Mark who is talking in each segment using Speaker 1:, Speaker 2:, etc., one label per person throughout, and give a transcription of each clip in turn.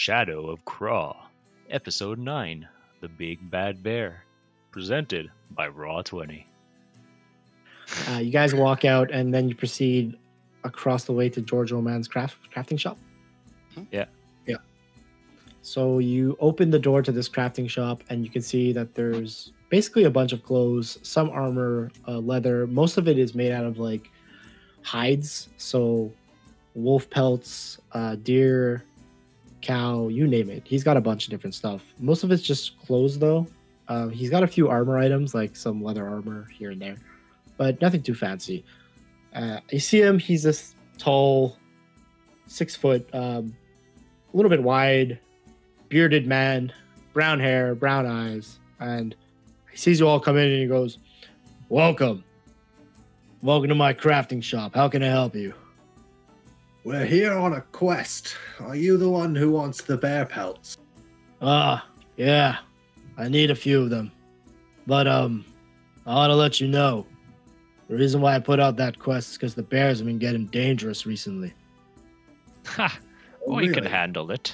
Speaker 1: Shadow of Kraw, Episode 9, The Big Bad Bear, presented by Raw20.
Speaker 2: You guys walk out and then you proceed across the way to George Oman's crafting shop.
Speaker 1: Yeah.
Speaker 2: Yeah. So you open the door to this crafting shop and you can see that there's basically a bunch of clothes, some armor, leather. Most of it is made out of like hides. So wolf pelts, deer, cow, you name it. He's got a bunch of different stuff. Most of it's just clothes though. He's got a few armor items like some leather armor here and there, but nothing too fancy. You see him, he's this tall, 6 foot, a little bit wide, bearded man, brown hair, brown eyes, and he sees you all come in and he goes, Welcome to my crafting shop. How can I help you?
Speaker 3: We're here on a quest. Are you the one who wants the bear pelts?
Speaker 2: Yeah. I need a few of them. But, I want to let you know, the reason why I put out that quest is because the bears have been getting dangerous recently.
Speaker 1: Ha! We can handle it.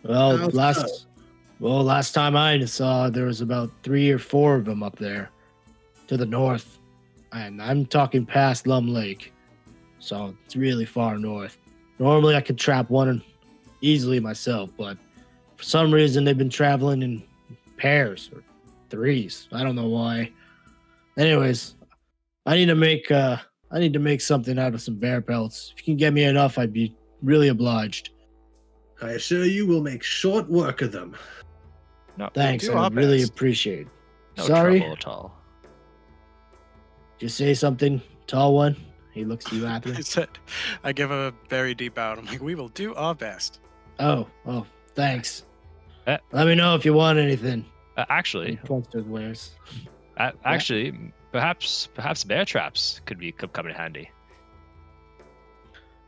Speaker 2: Well, last time I saw, there was about 3 or 4 of them up there to the north. And I'm talking past Lum Lake. So it's really far north. Normally I could trap one easily myself, but for some reason they've been traveling in pairs or threes. I don't know why. Anyways, I need to make something out of some bear pelts. If you can get me enough, I'd be really obliged.
Speaker 3: I assure you we'll make short work of them.
Speaker 1: No,
Speaker 2: Thanks, I really appreciate it.
Speaker 1: No
Speaker 2: Sorry?
Speaker 1: trouble at all.
Speaker 2: Did you say something, tall one? He looks at you,
Speaker 4: I
Speaker 2: Athlete.
Speaker 4: said, I give a very deep bow. I'm like, we will do our best.
Speaker 2: Oh, thanks.
Speaker 1: Uh,
Speaker 2: Let me know if you want anything.
Speaker 1: Actually,
Speaker 2: He points to his wares.
Speaker 1: Perhaps bear traps could come in handy.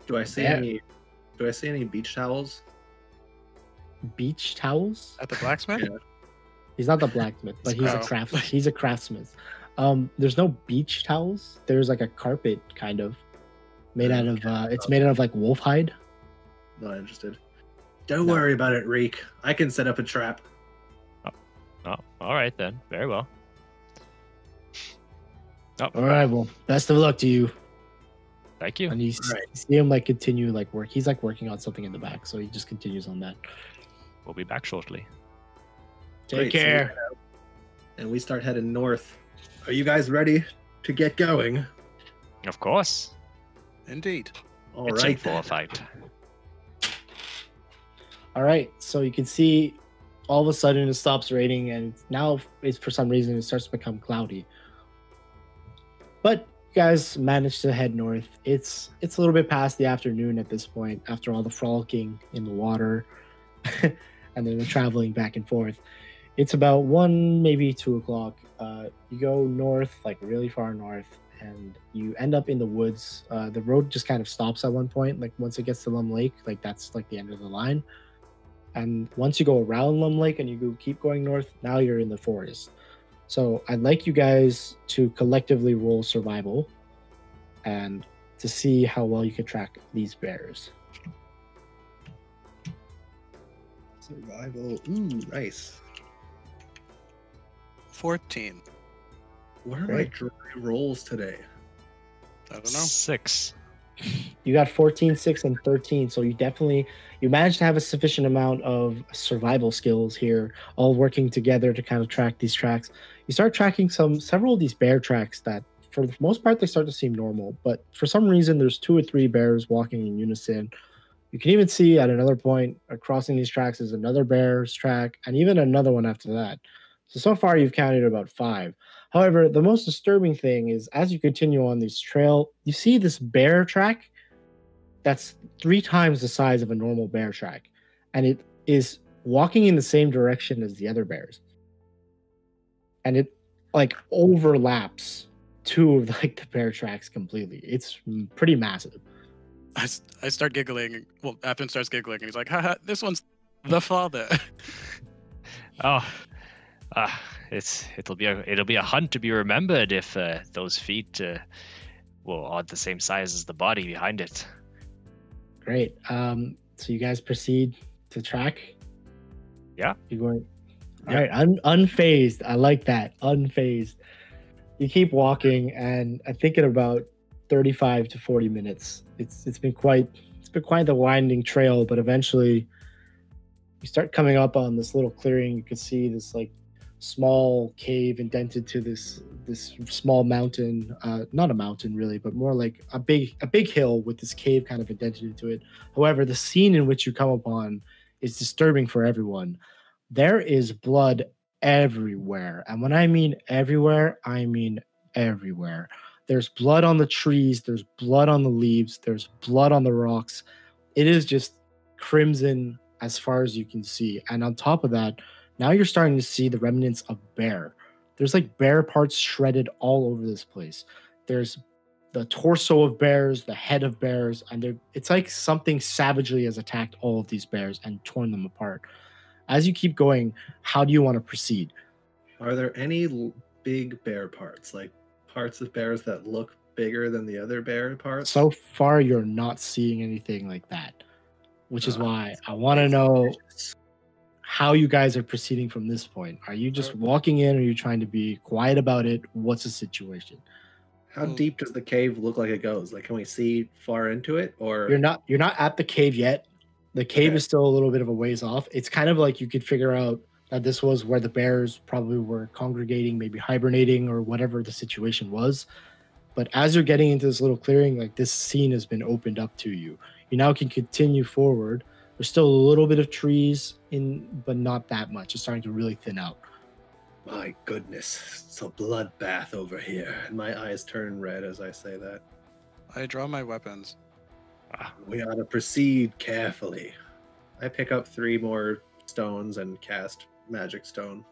Speaker 3: Do I see
Speaker 2: Yeah.
Speaker 3: any beach towels?
Speaker 2: Beach towels?
Speaker 4: At the blacksmith?
Speaker 3: Yeah.
Speaker 2: He's not the blacksmith, but he's a craftsmith. There's no beach towels. There's like a carpet kind of made out of it's made out of like wolf hide.
Speaker 3: Not interested. Don't worry about it, Reek. I can set up a trap.
Speaker 1: Oh, all right then. Very well. Oh,
Speaker 2: All right, well, best of luck to you.
Speaker 1: thank you.
Speaker 2: And you see him like continue like work. He's like working on something in the back, so he just continues on that.
Speaker 1: We'll be back shortly.
Speaker 2: Take
Speaker 3: Great, so we
Speaker 2: care.
Speaker 3: head out, and we start heading north. Are you guys ready to get going?
Speaker 1: Of course.
Speaker 4: Indeed.
Speaker 3: All
Speaker 1: It's
Speaker 3: right.
Speaker 1: for a fight.
Speaker 2: All right, so you can see all of a sudden it stops raining, and now it's for some reason it starts to become cloudy. But you guys manage to head north. It's a little bit past the afternoon at this point, after all the frolicking in the water, and then the traveling back and forth. It's about 1, maybe 2 o'clock. You go north, like really far north, and you end up in the woods. The road just kind of stops at one point, like once it gets to Lum Lake, like that's like the end of the line. And once you go around Lum Lake and you keep going north, now you're in the forest. So I'd like you guys to collectively roll survival and to see how well you can track these bears.
Speaker 3: Survival. Ooh, nice.
Speaker 4: 14.
Speaker 3: What are my
Speaker 2: Great.
Speaker 3: dry rolls today?
Speaker 4: I don't know.
Speaker 1: 6.
Speaker 2: You got 14, 6, and 13. So you managed to have a sufficient amount of survival skills here, all working together to kind of track these tracks. You start tracking several of these bear tracks that, for the most part, they start to seem normal. But for some reason, there's 2 or 3 bears walking in unison. You can even see at another point, crossing these tracks is another bear's track, and even another one after that. So far, you've counted about 5. However, the most disturbing thing is as you continue on this trail, you see this bear track that's 3 times the size of a normal bear track. And it is walking in the same direction as the other bears. And it like overlaps 2 of like the bear tracks completely. It's pretty massive.
Speaker 4: I start giggling. Well, Apton starts giggling, and he's like, haha, this one's the father.
Speaker 1: Oh, it'll be a hunt to be remembered if those feet are the same size as the body behind it.
Speaker 2: Great. So you guys proceed to track?
Speaker 1: Yeah.
Speaker 2: You're going. All
Speaker 3: Yeah.
Speaker 2: right, unfazed. I like that. Unfazed. You keep walking, and I think in about 35 to 40 minutes, it's been quite the winding trail, but eventually you start coming up on this little clearing. You can see this like small cave indented to this small mountain, not a mountain really, but more like a big hill with this cave kind of indented into it. However, the scene in which you come upon is disturbing for everyone. There is blood everywhere, and when I mean everywhere, I mean everywhere. There's blood on the trees, there's blood on the leaves, there's blood on the rocks. It is just crimson as far as you can see. And on top of that, now you're starting to see the remnants of bear. There's like bear parts shredded all over this place. There's the torso of bears, the head of bears, and it's like something savagely has attacked all of these bears and torn them apart. As you keep going, how do you want to proceed?
Speaker 3: Are there any big bear parts, like parts of bears that look bigger than the other bear parts?
Speaker 2: So far, you're not seeing anything like that, which is
Speaker 3: Ah,
Speaker 2: why I want to know how you guys are proceeding from this point. Are you just walking in? Or are you trying to be quiet about it? What's the situation?
Speaker 3: How deep does the cave look like it goes? Like, can we see far into it, or
Speaker 2: You're not at the cave yet. The cave
Speaker 3: Okay.
Speaker 2: is still a little bit of a ways off. It's kind of like you could figure out that this was where the bears probably were congregating, maybe hibernating or whatever the situation was. But as you're getting into this little clearing, like this scene has been opened up to you. You now can continue forward. There's still a little bit of trees but not that much. It's starting to really thin out.
Speaker 3: My goodness, it's a bloodbath over here. And my eyes turn red as I say that.
Speaker 4: I draw my weapons.
Speaker 3: We ought to proceed carefully. I pick up 3 more stones and cast Magic Stone.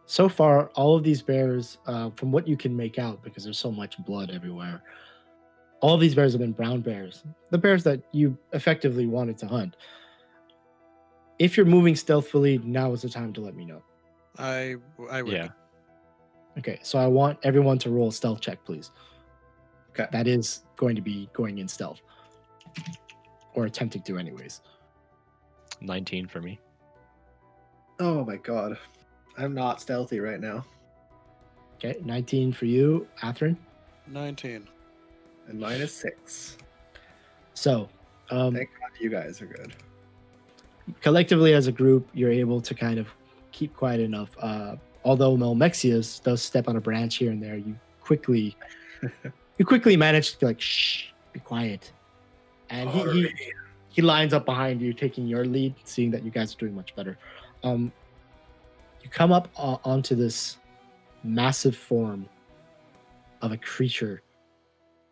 Speaker 2: So far, all of these bears, from what you can make out, because there's so much blood everywhere, all of these bears have been brown bears. The bears that you effectively wanted to hunt. If you're moving stealthily, now is the time to let me know.
Speaker 4: I would.
Speaker 1: Yeah.
Speaker 2: Okay, so I want everyone to roll a stealth check, please.
Speaker 3: Okay.
Speaker 2: That is going to be going in stealth. Or attempting to anyways.
Speaker 1: 19 for me.
Speaker 3: Oh my god. I'm not stealthy right now.
Speaker 2: Okay, 19 for you, Atherin.
Speaker 4: 19.
Speaker 3: And mine is 6.
Speaker 2: So,
Speaker 3: Thank God you guys are good.
Speaker 2: collectively as a group, you're able to kind of keep quiet enough. Although Melmexius does step on a branch here and there, you quickly manage to be like, shh, be quiet. And he lines up behind you, taking your lead, seeing that you guys are doing much better. You come up onto this massive form of a creature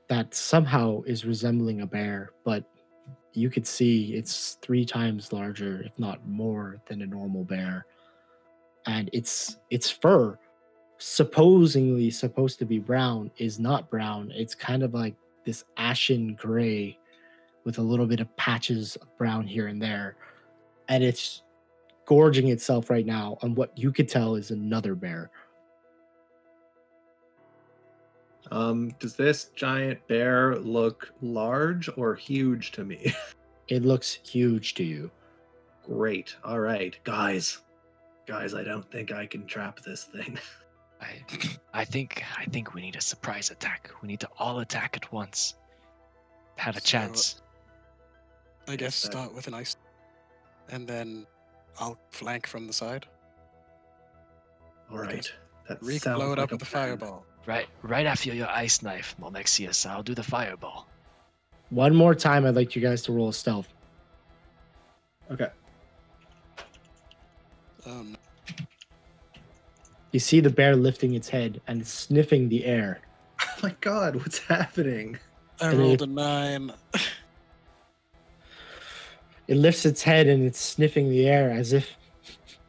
Speaker 2: that somehow is resembling a bear, but you could see it's 3 times larger, if not more, than a normal bear. And its fur, supposedly supposed to be brown, is not brown. It's kind of like this ashen gray with a little bit of patches of brown here and there. And it's gorging itself right now on what you could tell is another bear.
Speaker 3: Does this giant bear look large or huge to me?
Speaker 2: It looks huge to you.
Speaker 3: Great. All right, guys, I don't think I can trap this thing.
Speaker 1: I think we need a surprise attack. We need to all attack at once. Have a
Speaker 4: So-
Speaker 1: chance.
Speaker 4: I guess
Speaker 3: that-
Speaker 4: start with an ice, and then I'll flank from the side.
Speaker 3: All right. That
Speaker 4: Reek
Speaker 3: sounds
Speaker 4: blow it
Speaker 3: like
Speaker 4: up
Speaker 3: a
Speaker 4: with the
Speaker 3: plan.
Speaker 4: fireball.
Speaker 1: Right after your ice knife, Malmexius. I'll do the fireball.
Speaker 2: One more time, I'd like you guys to roll a stealth.
Speaker 3: Okay.
Speaker 4: No.
Speaker 2: You see the bear lifting its head and sniffing the air.
Speaker 3: Oh my god, what's happening?
Speaker 4: I
Speaker 2: And
Speaker 4: rolled
Speaker 2: it-
Speaker 4: a 9.
Speaker 2: It lifts its head and it's sniffing the air as if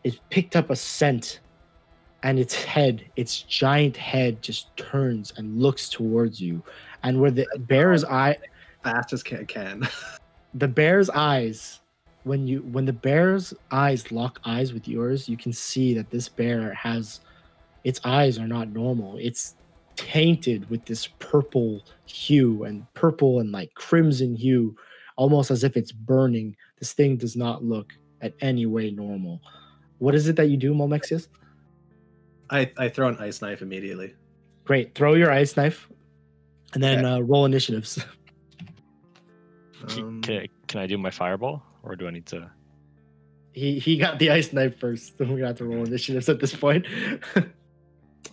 Speaker 2: it picked up a scent. And its giant head just turns and looks towards you. And where the bear's eye,
Speaker 3: Fast as can.
Speaker 2: the bear's eyes, when the bear's eyes lock eyes with yours, you can see that this bear has, its eyes are not normal. It's tainted with this purple hue and like crimson hue, almost as if it's burning. This thing does not look at any way normal. What is it that you do, Momexius?
Speaker 3: I throw an ice knife immediately.
Speaker 2: Great. Throw your ice knife, and then
Speaker 3: Okay.
Speaker 2: roll initiatives.
Speaker 1: Can I do my fireball, or do I need to?
Speaker 2: He got the ice knife first. So we're gonna have to roll initiatives at this point.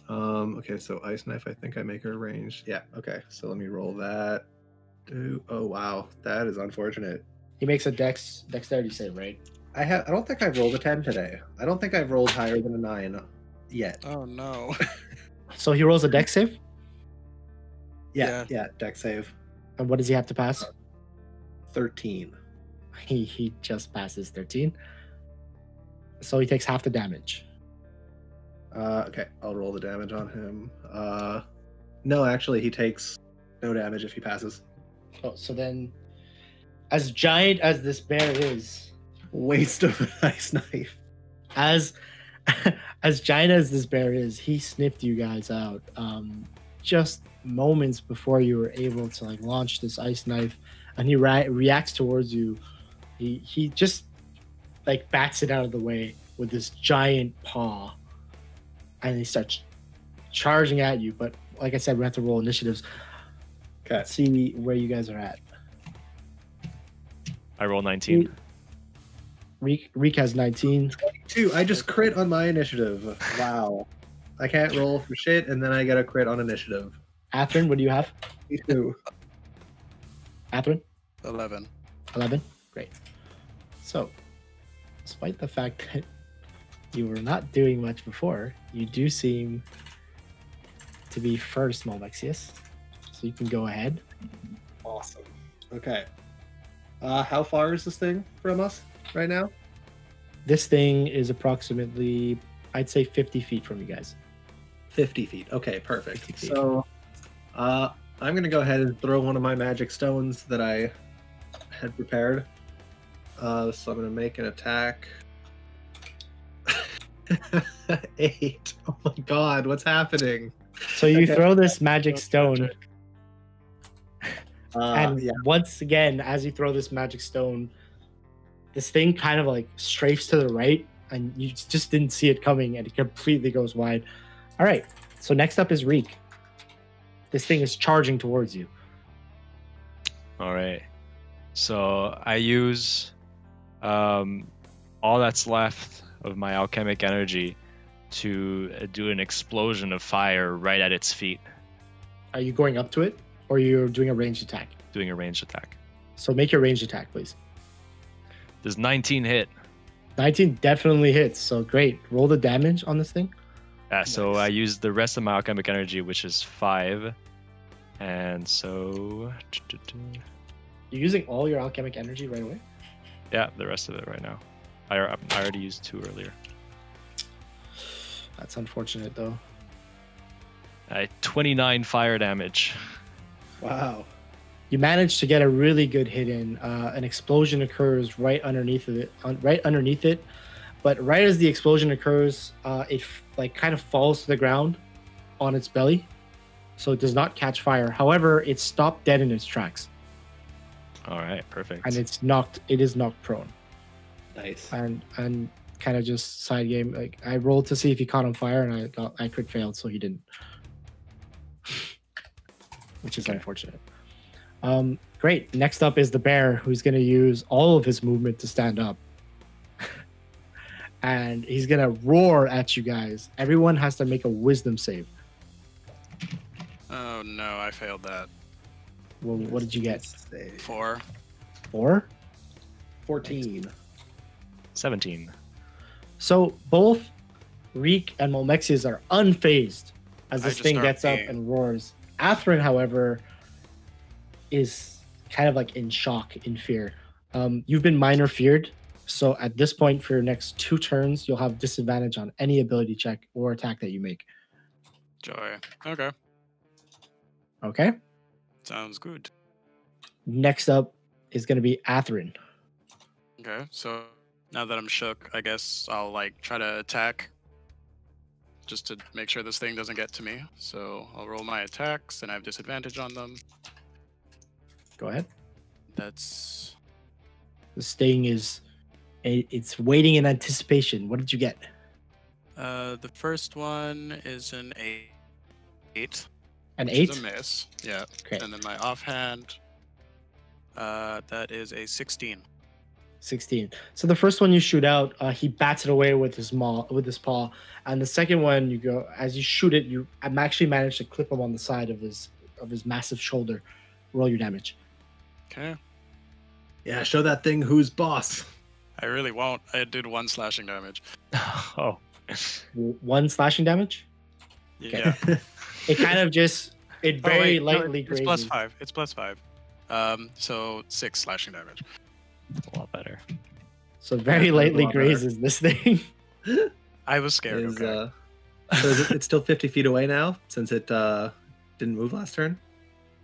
Speaker 3: Okay, so ice knife. I think I make her ranged. Yeah. Okay, so let me roll that. Oh wow, that is unfortunate.
Speaker 2: He makes a dexterity save, right?
Speaker 3: I don't think I've rolled a 10 today. I don't think I've rolled higher than a 9 yet.
Speaker 4: Oh no.
Speaker 2: So he rolls a dex save.
Speaker 3: Yeah, dex save.
Speaker 2: And what does he have to pass?
Speaker 3: 13.
Speaker 2: He just passes 13. So he takes half the damage.
Speaker 3: Okay, I'll roll the damage on him. No, actually, he takes no damage if he passes.
Speaker 2: Oh, so then, as giant as this bear is,
Speaker 3: Waste of an ice knife.
Speaker 2: as giant as this bear is, he sniffed you guys out just moments before you were able to like launch this ice knife, and he reacts towards you. He just like bats it out of the way with this giant paw, and he starts charging at you. But like I said, we have to roll initiatives.
Speaker 3: Okay.
Speaker 2: Let's see where you guys are at.
Speaker 1: I roll 19.
Speaker 2: Reek has 19.
Speaker 3: 2. I just crit on my initiative. Wow. I can't roll for shit, and then I get a crit on initiative.
Speaker 2: Athrun, what do you have?
Speaker 3: Me too.
Speaker 2: Athrun?
Speaker 4: 11.
Speaker 2: 11? Great. So, despite the fact that you were not doing much before, you do seem to be first, Momexius. So you can go ahead.
Speaker 3: Awesome. Okay. How far is this thing from us right now?
Speaker 2: This thing is approximately, I'd say 50 feet from you guys.
Speaker 3: 50 feet. Okay, perfect.
Speaker 2: 50 feet.
Speaker 3: So, I'm going to go ahead and throw one of my magic stones that I had prepared. So I'm going to make an attack. 8. Oh my god, what's happening?
Speaker 2: So you
Speaker 3: Okay.
Speaker 2: throw this magic stone, and
Speaker 3: Yeah.
Speaker 2: once again, as you throw this magic stone, this thing kind of like strafes to the right, and you just didn't see it coming, and it completely goes wide. All right, so next up is Reek. This thing is charging towards you.
Speaker 1: All right. So I use all that's left of my alchemic energy to do an explosion of fire right at its feet,
Speaker 2: Are you going up to it, or you're doing a ranged attack?
Speaker 1: doing a ranged attack.
Speaker 2: So make your ranged attack, please.
Speaker 1: Does 19 hit?
Speaker 2: 19 definitely hits, so great. Roll the damage on this thing.
Speaker 1: So
Speaker 3: Nice.
Speaker 1: I use the rest of my alchemic energy, which is 5. And so...
Speaker 2: You're using all your alchemic energy right away?
Speaker 1: Yeah, the rest of it right now. I already used 2 earlier.
Speaker 2: That's unfortunate, though.
Speaker 1: 29 fire damage.
Speaker 3: Wow.
Speaker 2: You manage to get a really good hit in. An explosion occurs right underneath it. But right as the explosion occurs, it like kind of falls to the ground on its belly, so it does not catch fire. However, it's stopped dead in its tracks,
Speaker 1: All right, perfect.
Speaker 2: and it is knocked prone.
Speaker 3: Nice.
Speaker 2: And kind of just side game. Like I rolled to see if he caught on fire, and I crit failed, so he didn't, which is
Speaker 1: Okay.
Speaker 2: unfortunate. Great. Next up is the bear, who's going to use all of his movement to stand up. And he's going to roar at you guys. Everyone has to make a wisdom save.
Speaker 4: Oh no, I failed that.
Speaker 2: Well, what did you get?
Speaker 4: 4.
Speaker 2: 4?
Speaker 3: 14.
Speaker 1: 17.
Speaker 2: So both Reek and Momexius are unfazed as
Speaker 4: I
Speaker 2: this
Speaker 4: just
Speaker 2: thing
Speaker 4: start
Speaker 2: gets up
Speaker 4: peeing.
Speaker 2: and roars. Athrun, however, is kind of like in shock, in fear. You've been minor feared, so at this point for your next 2 turns, you'll have disadvantage on any ability check or attack that you make.
Speaker 4: Joy. Okay.
Speaker 2: Okay?
Speaker 4: Sounds good.
Speaker 2: Next up is going to be Athrun.
Speaker 4: Okay, so now that I'm shook, I guess I'll like try to attack just to make sure this thing doesn't get to me. So I'll roll my attacks and I have disadvantage on them.
Speaker 2: Go ahead.
Speaker 4: That's
Speaker 2: This thing is It's waiting in anticipation. What did you get?
Speaker 4: The first one is an 8.
Speaker 2: An
Speaker 4: Which is
Speaker 2: 8?
Speaker 4: a miss. Yeah.
Speaker 2: Okay.
Speaker 4: And then my offhand, that is a 16.
Speaker 2: 16. So the first one you shoot out, he bats it away with his paw, and the second one you go as you shoot it, you actually managed to clip him on the side of his massive shoulder. Roll your damage.
Speaker 4: Okay.
Speaker 3: Yeah, show that thing who's boss.
Speaker 4: I really won't. I did 1 slashing damage.
Speaker 1: Oh.
Speaker 2: 1 slashing damage.
Speaker 4: Yeah.
Speaker 2: It kind of just very lightly
Speaker 4: it's
Speaker 2: grazes.
Speaker 4: plus 5. It's plus 5. So 6 slashing damage.
Speaker 1: A lot better.
Speaker 2: So very
Speaker 3: Yeah,
Speaker 2: lightly
Speaker 3: a lot better.
Speaker 2: grazes this thing.
Speaker 4: I was scared.
Speaker 3: Is,
Speaker 4: Okay.
Speaker 3: so it's still 50 feet away now since it didn't move last turn.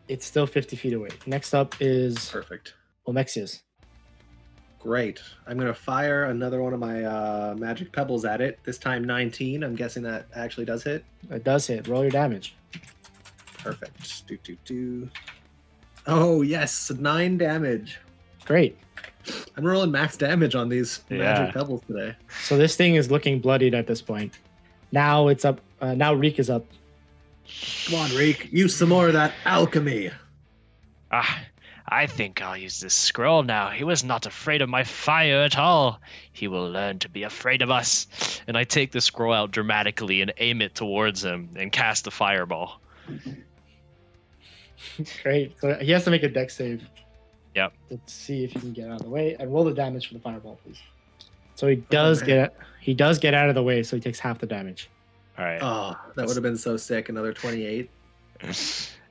Speaker 2: It's still 50 feet away. Next up is
Speaker 3: Perfect.
Speaker 2: Omexius.
Speaker 3: Great. I'm going to fire another one of my magic pebbles at it. This time 19. I'm guessing that actually does hit.
Speaker 2: It does hit. Roll your damage.
Speaker 3: Perfect. Do. Oh, yes. 9 damage.
Speaker 2: Great.
Speaker 3: I'm rolling max damage on these
Speaker 1: Yeah.
Speaker 3: magic pebbles today.
Speaker 2: So this thing is looking bloodied at this point. Now it's up. Now Reek is up.
Speaker 3: Come on, Reek. Use some more of that alchemy.
Speaker 1: I think I'll use this scroll now. He was not afraid of my fire at all. He will learn to be afraid of us. And I take the scroll out dramatically and aim it towards him and cast a fireball.
Speaker 2: Great. So he has to make a dex save.
Speaker 1: Yep.
Speaker 2: Let's see if he can get out of the way and roll the damage for the fireball, please. So he does get out of the way, so he takes half the damage.
Speaker 1: All right.
Speaker 3: Oh, that would have been so sick. Another 28.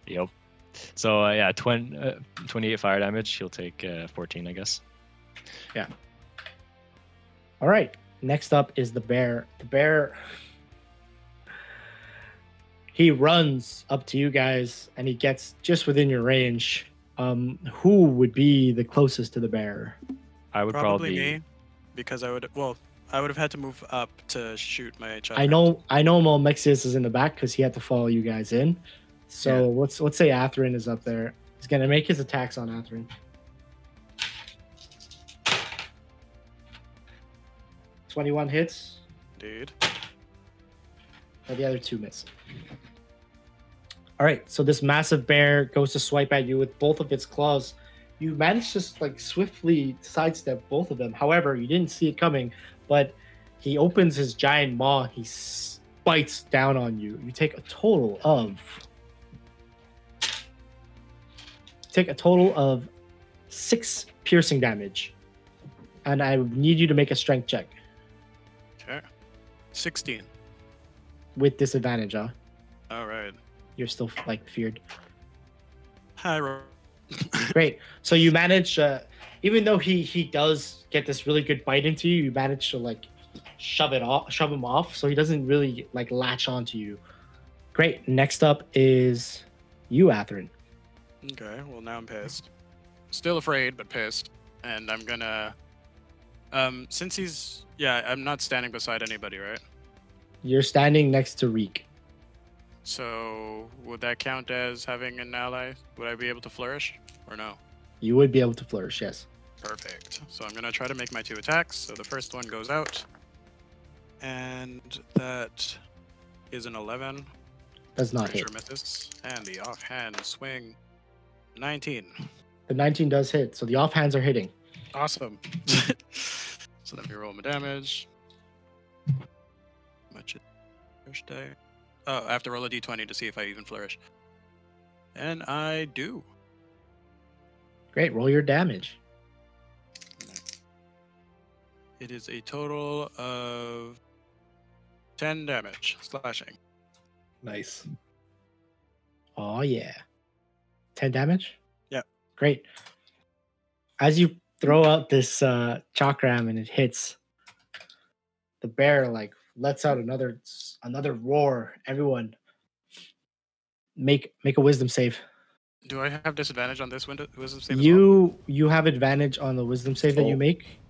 Speaker 1: Yep. So, 28 fire damage. He'll take 14, I guess.
Speaker 2: All right. Next up is the bear. The bear, he runs up to you guys, and he gets just within your range. Who would be the closest to the bear?
Speaker 1: I would
Speaker 4: Probably
Speaker 1: probably
Speaker 4: me, because I would have had to move up to shoot my child.
Speaker 2: I know Malmexius is in the back because he had to follow you guys in. So let's say Atherin is up there. He's gonna make his attacks on Atherin. $21 hits,
Speaker 4: Dude.
Speaker 2: and the other 2 miss. All right, so this massive bear goes to swipe at you with both of its claws. You manage to swiftly sidestep both of them. However, you didn't see it coming, but he opens his giant maw. He bites down on you. You take a total of 6 piercing damage, and I need you to make a strength check
Speaker 4: Okay. 16.
Speaker 2: with disadvantage.
Speaker 4: All right.
Speaker 2: You're still feared.
Speaker 4: Hi, Ro.
Speaker 2: Great. So you manage, even though he does get this really good bite into you, you manage to shove him off, so he doesn't really latch onto you. Great. Next up is you, Atherin.
Speaker 4: Okay, well now I'm pissed. Still afraid, but pissed. And I'm gonna since he's I'm not standing beside anybody, right?
Speaker 2: You're standing next to Reek.
Speaker 4: So would that count as having an ally? Would I be able to flourish? Or no?
Speaker 2: You would be able to flourish, yes.
Speaker 4: Perfect. So I'm gonna try to make my 2 attacks. So the first one goes out. And that is an 11.
Speaker 2: Does not
Speaker 4: Pretty
Speaker 2: hit.
Speaker 4: sure misses. And the offhand swing 19.
Speaker 2: The 19 does hit, so the offhands are hitting.
Speaker 4: Awesome. So let me roll my damage. Much flourish die. Oh, I have to roll a d20 to see if I even flourish. And I do.
Speaker 2: Great, roll your damage.
Speaker 4: It is a total of 10 damage slashing.
Speaker 3: Nice.
Speaker 2: Oh yeah. 10 damage?
Speaker 4: Yeah.
Speaker 2: Great. As you throw out this chakram and it hits, the bear lets out another roar. Everyone make a wisdom save.
Speaker 4: Do I have disadvantage on this wisdom save as well?
Speaker 2: You have advantage on the wisdom save that you make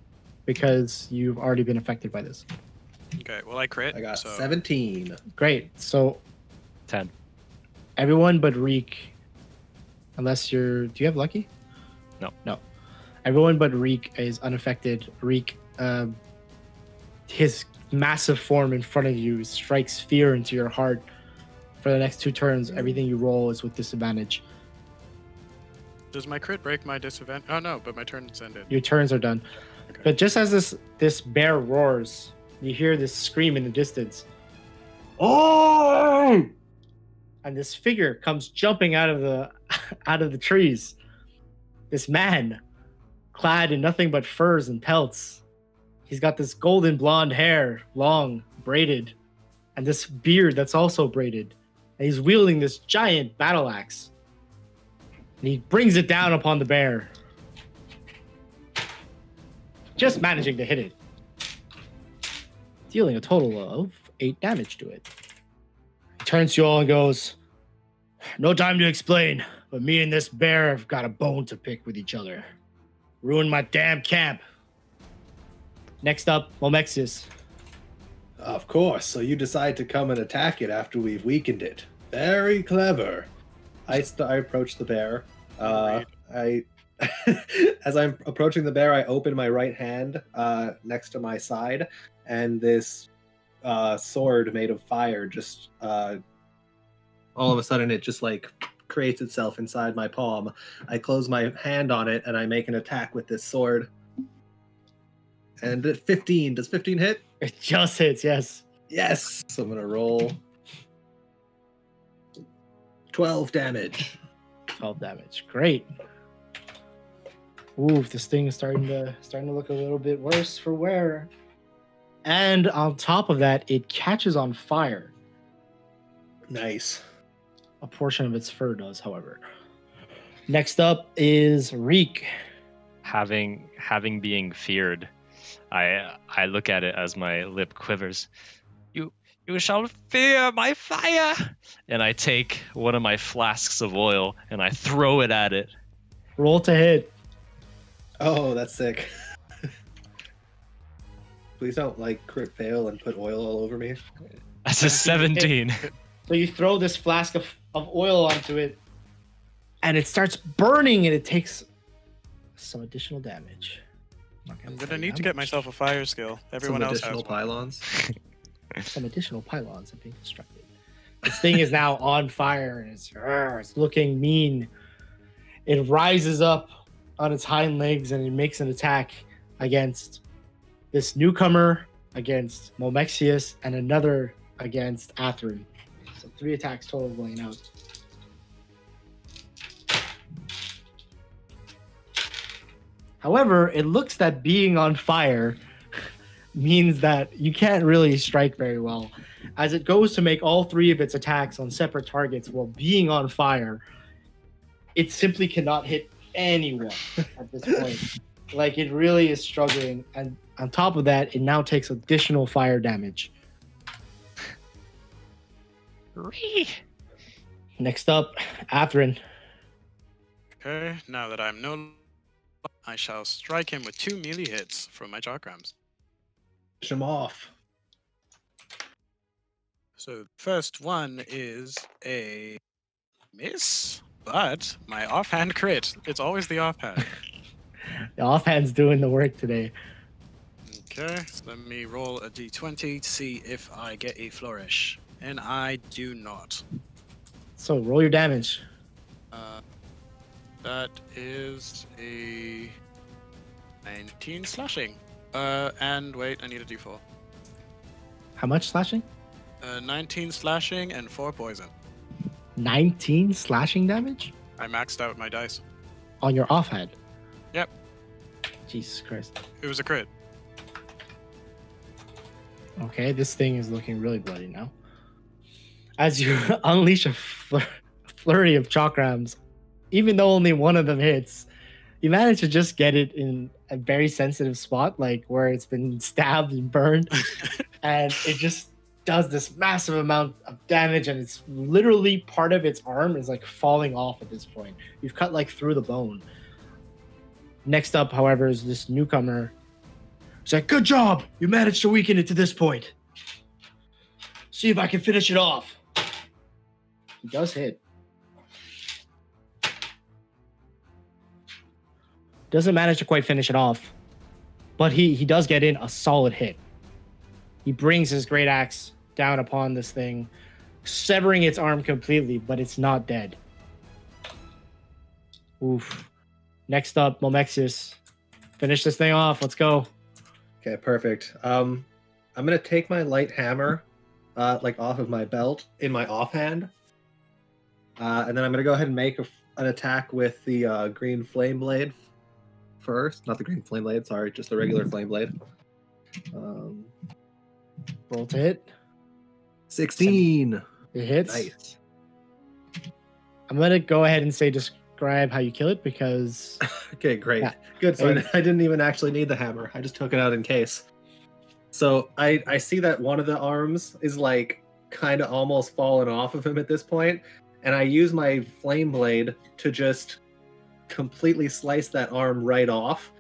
Speaker 2: because you've already been affected by this.
Speaker 4: Okay, well I crit.
Speaker 3: I got
Speaker 4: so
Speaker 3: 17.
Speaker 2: Great. So
Speaker 1: 10.
Speaker 2: everyone but Reek, unless do you have lucky?
Speaker 1: No.
Speaker 2: No. Everyone but Reek is unaffected. Reek, his massive form in front of you strikes fear into your heart. For the next 2 turns, everything you roll is with disadvantage.
Speaker 4: Does my crit break my disadvantage? Oh no, but my turn's ended.
Speaker 2: Your turns are done.
Speaker 4: Okay.
Speaker 2: But just as this bear roars, you hear this scream in the distance. Oh! And this figure comes jumping out of the trees. This man, clad in nothing but furs and pelts. He's got this golden blonde hair, long, braided, and this beard that's also braided. And he's wielding this giant battle axe. And he brings it down upon the bear. Just managing to hit it. Dealing a total of 8 damage to it. He turns to you all and goes, "No time to explain, but me and this bear have got a bone to pick with each other. Ruined my damn camp." Next up, Momexius.
Speaker 3: Of course, so you decide to come and attack it after we've weakened it. Very clever. I approach the bear. As I'm approaching the bear, I open my right hand next to my side, and this sword made of fire just all of a sudden it just like creates itself inside my palm. I close my hand on it and I make an attack with this sword. And at 15, does 15 hit?
Speaker 2: It just hits, yes.
Speaker 3: Yes. So I'm gonna roll 12 damage.
Speaker 2: 12 damage. Great. Ooh, this thing is starting to look a little bit worse for wear. And on top of that, it catches on fire.
Speaker 3: Nice.
Speaker 2: A portion of its fur does, however. Next up is Reek.
Speaker 1: Having being feared, I look at it as my lip quivers. You shall fear my fire! And I take one of my flasks of oil and I throw it at it.
Speaker 2: Roll to hit.
Speaker 3: Oh, that's sick. Please don't like crit fail and put oil all over me.
Speaker 1: That's a 17.
Speaker 2: So you throw this flask of oil onto it, and it starts burning, and it takes some additional damage.
Speaker 4: I'm gonna need to get myself a fire skill. Everyone else has
Speaker 3: additional
Speaker 4: one.
Speaker 3: pylons.
Speaker 2: Some additional pylons have been constructed. This thing is now on fire, and it's looking mean. It rises up on its hind legs, and it makes an attack against this newcomer, against Momexius, and another against Atherin. So 3 attacks total going out. However, it looks that being on fire means that you can't really strike very well. As it goes to make all 3 of its attacks on separate targets while being on fire, it simply cannot hit anyone at this point. Like, it really is struggling. And on top of that, it now takes additional fire damage. Next up, Atherin.
Speaker 4: Okay, now that I'm no, I shall strike him with 2 melee hits from my chakrams.
Speaker 3: Finish him off.
Speaker 4: So first one is a miss, but my offhand crit. It's always the offhand.
Speaker 2: The offhand's doing the work today.
Speaker 4: Okay, so let me roll a d20 to see if I get a flourish. And I do not.
Speaker 2: So roll your damage.
Speaker 4: That is a 19 slashing. And wait, I need a d4.
Speaker 2: How much slashing?
Speaker 4: 19 slashing and 4 poison.
Speaker 2: 19 slashing damage?
Speaker 4: I maxed out my dice.
Speaker 2: On your offhand?
Speaker 4: Yep.
Speaker 2: Jesus Christ.
Speaker 4: It was a crit.
Speaker 2: Okay, this thing is looking really bloody now. As you unleash a flurry of chakrams, even though only one of them hits, you manage to just get it in a very sensitive spot, like where it's been stabbed and burned, and it just does this massive amount of damage, and it's literally part of its arm is like falling off at this point. You've cut like through the bone. Next up, however, is this newcomer. He's like, "Good job! You managed to weaken it to this point. See if I can finish it off." He does hit. Doesn't manage to quite finish it off. but he does get in a solid hit. He brings his great axe down upon this thing, severing its arm completely, but it's not dead. Oof. Next up, Momexius. Finish this thing off. Let's go.
Speaker 3: Okay, perfect. I'm gonna take my light hammer, like off of my belt in my offhand, and then I'm gonna go ahead and make an attack with the green flame blade first. Not the green flame blade, sorry, just the regular flame blade.
Speaker 2: Roll to hit.
Speaker 3: 16.
Speaker 2: It hits.
Speaker 3: Nice.
Speaker 2: I'm gonna go ahead and say describe how you kill it because
Speaker 3: Okay, great.
Speaker 2: Yeah.
Speaker 3: Good. So I didn't even actually need the hammer. I just took it out in case. So I see that one of the arms is like kind of almost fallen off of him at this point, and I use my flame blade to just completely slice that arm right off,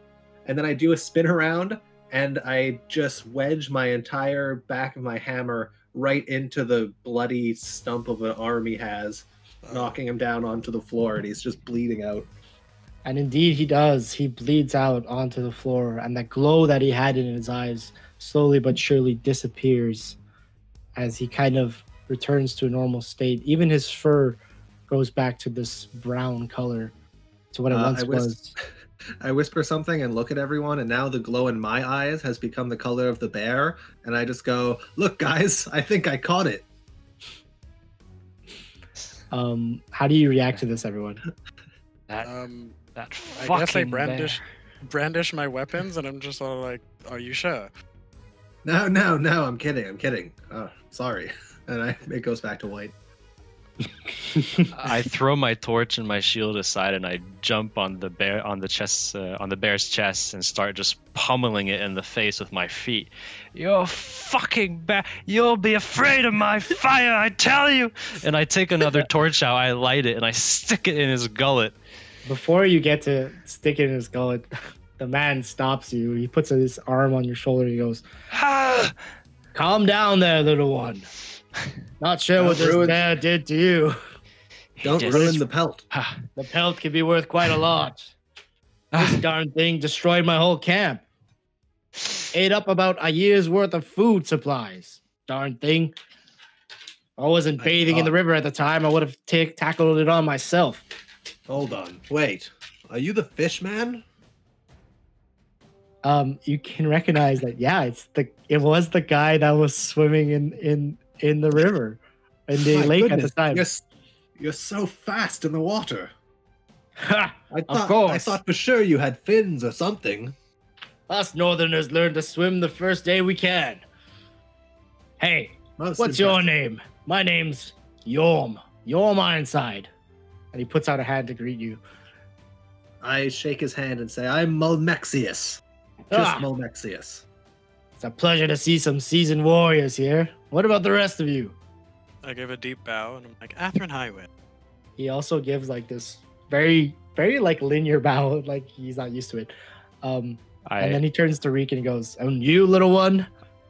Speaker 3: and then I do a spin around and I just wedge my entire back of my hammer right into the bloody stump of an arm he has, knocking him down onto the floor, and he's just bleeding out.
Speaker 2: And indeed he does. He bleeds out onto the floor, and that glow that he had in his eyes slowly but surely disappears as he kind of returns to a normal state. Even his fur goes back to this brown color, to what it once was.
Speaker 3: I whisper something and look at everyone, and now the glow in my eyes has become the color of the bear, and I just go, "Look, guys, I think I caught it."
Speaker 2: How do you react to this, everyone?
Speaker 1: That
Speaker 4: I
Speaker 1: fucking
Speaker 4: guess I
Speaker 1: bear.
Speaker 4: brandish my weapons, and I'm just all like, "Are you sure?"
Speaker 3: No, I'm kidding. Oh, sorry. And it goes back to white.
Speaker 1: I throw my torch and my shield aside, and I jump on the bear's chest, and start just pummeling it in the face with my feet. You fucking bear! You'll be afraid of my fire, I tell you! And I take another torch out, I light it, and I stick it in his gullet.
Speaker 2: Before you get to stick it in his gullet, the man stops you. He puts his arm on your shoulder. He goes,
Speaker 1: Ah!
Speaker 2: "Calm down there, little one. Not sure what this bear did to you.
Speaker 3: Don't
Speaker 1: just-
Speaker 3: ruin the pelt.
Speaker 2: The pelt could be worth quite a lot. This darn thing destroyed my whole camp. Ate up about a year's worth of food supplies. Darn thing. I wasn't bathing in the river at the time. I would have tackled it on myself."
Speaker 3: Hold on. Wait. Are you the fish man?
Speaker 2: You can recognize that. Yeah, it was the guy that was swimming in the river, in the
Speaker 3: My
Speaker 2: lake
Speaker 3: goodness,
Speaker 2: at the time.
Speaker 3: You're so fast in the water.
Speaker 2: Ha!
Speaker 3: I
Speaker 2: course.
Speaker 3: thought for sure you had fins or something.
Speaker 2: Us northerners learn to swim the first day we can. Hey,
Speaker 3: Most
Speaker 2: what's your
Speaker 3: impressive.
Speaker 2: name? My name's Yorm. Yorm Ironside. And he puts out a hand to greet you.
Speaker 3: I shake his hand and say, "I'm Mulmexius. Just
Speaker 2: Ah.
Speaker 3: Mulmexius."
Speaker 2: It's a pleasure to see some seasoned warriors here. What about the rest of you?
Speaker 4: I give a deep bow, and I'm like, "Atherin Highway."
Speaker 2: He also gives like this very, very like linear bow, like he's not used to it. And then he turns to Reek and he goes, "And you, little one?"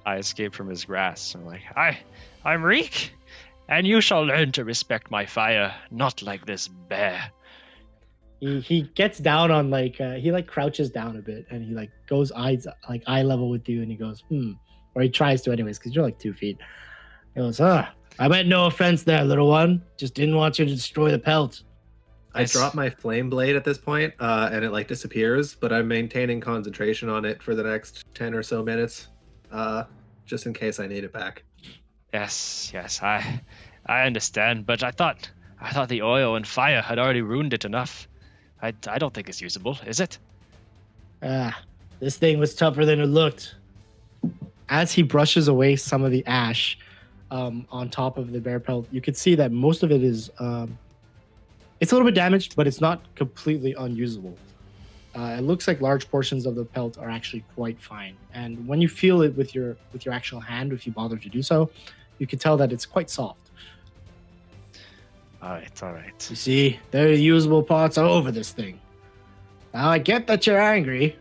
Speaker 1: I escape from his grasp. I'm like, I'm Reek, and you shall learn to respect my fire, not like this bear.
Speaker 2: He gets down on he crouches down a bit and he goes eye level with you and he goes, or he tries to anyways because you're like 2 feet. He goes, I meant no offense there, little one. Just didn't want you to destroy the pelt.
Speaker 3: I drop my flame blade at this point, and it disappears, but I'm maintaining concentration on it for the next 10 or so minutes, just in case I need it back.
Speaker 1: Yes, I understand, but I thought the oil and fire had already ruined it enough. I don't think it's usable, is it?
Speaker 2: This thing was tougher than it looked. As he brushes away some of the ash on top of the bear pelt, you can see that most of it is it's a little bit damaged, but it's not completely unusable. It looks like large portions of the pelt are actually quite fine, and when you feel it with your actual hand, if you bother to do so, you can tell that it's quite soft.
Speaker 1: All right.
Speaker 2: You see, there are usable parts all over this thing. Now, I get that you're angry.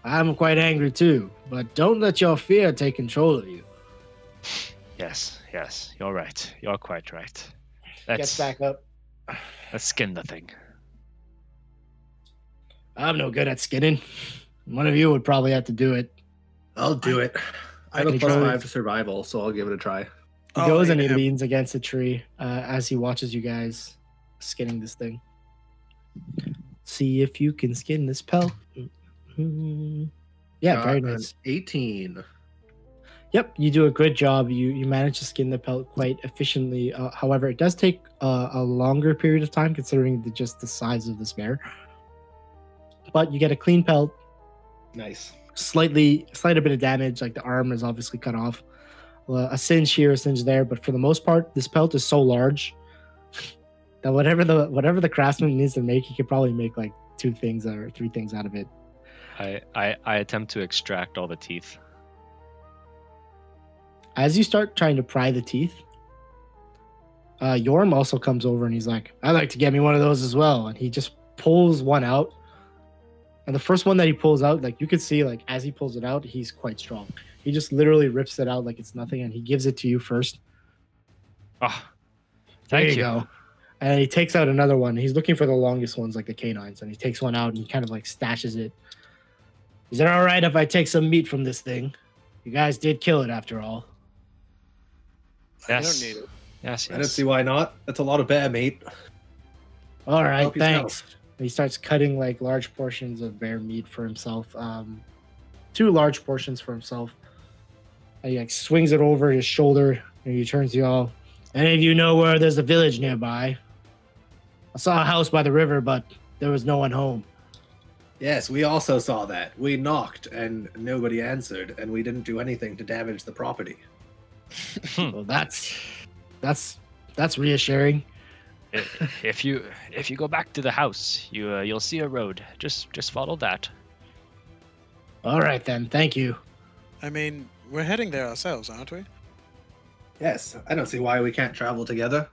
Speaker 2: I'm quite angry too, but don't let your fear take control of you.
Speaker 1: Yes, you're right. You're quite right.
Speaker 2: Gets back up.
Speaker 1: Let's skin the thing.
Speaker 2: I'm no good at skinning. One of you would probably have to do it.
Speaker 3: I'll do it. I have a
Speaker 2: can
Speaker 3: plus
Speaker 2: go-
Speaker 3: 5 to survival, so I'll give it a try.
Speaker 2: He
Speaker 4: Oh,
Speaker 2: goes and
Speaker 4: yeah.
Speaker 2: he leans against a tree as he watches you guys skinning this thing. See if you can skin this pelt. Mhm. Yeah,
Speaker 3: Got
Speaker 2: very
Speaker 3: an
Speaker 2: nice.
Speaker 3: 18.
Speaker 2: Yep, you do a good job. You manage to skin the pelt quite efficiently. However, it does take a longer period of time considering just the size of this bear. But you get a clean pelt,
Speaker 3: Nice.
Speaker 2: slight bit of damage, like the arm is obviously cut off. A singe here, a singe there, but for the most part, this pelt is so large that whatever the craftsman needs to make, he could probably make like 2 things or 3 things out of it.
Speaker 1: I attempt to extract all the teeth.
Speaker 2: As you start trying to pry the teeth, Yorm also comes over and he's like, "I'd like to get me one of those as well." And he just pulls one out. And the first one that he pulls out, like you could see, like as he pulls it out, he's quite strong. He just literally rips it out like it's nothing, and he gives it to you first.
Speaker 1: Oh,
Speaker 2: There
Speaker 1: thank
Speaker 2: you go. And he takes out another one. He's looking for the longest ones, like the canines, and he takes one out and he kind of like stashes it. Is it all right if I take some meat from this thing? You guys did kill it after all.
Speaker 4: I
Speaker 1: Yes.
Speaker 4: don't need it.
Speaker 1: Yes,
Speaker 3: I don't
Speaker 1: yes.
Speaker 3: see why not. That's a lot of bear meat.
Speaker 2: All right,
Speaker 3: Help yourself.
Speaker 2: thanks. And he starts cutting like large portions of bear meat for himself. 2 large portions for himself. And he like swings it over his shoulder and he turns to y'all. Any of you know where there's a village nearby? I saw a house by the river, but there was no one home.
Speaker 3: Yes, we also saw that. We knocked and nobody answered, and we didn't do anything to damage the property.
Speaker 2: Well, that's reassuring.
Speaker 1: If you go back to the house, you'll see a road. Just follow that.
Speaker 2: All right then, thank you.
Speaker 4: I mean, we're heading there ourselves, aren't we?
Speaker 3: Yes, I don't see why we can't travel together.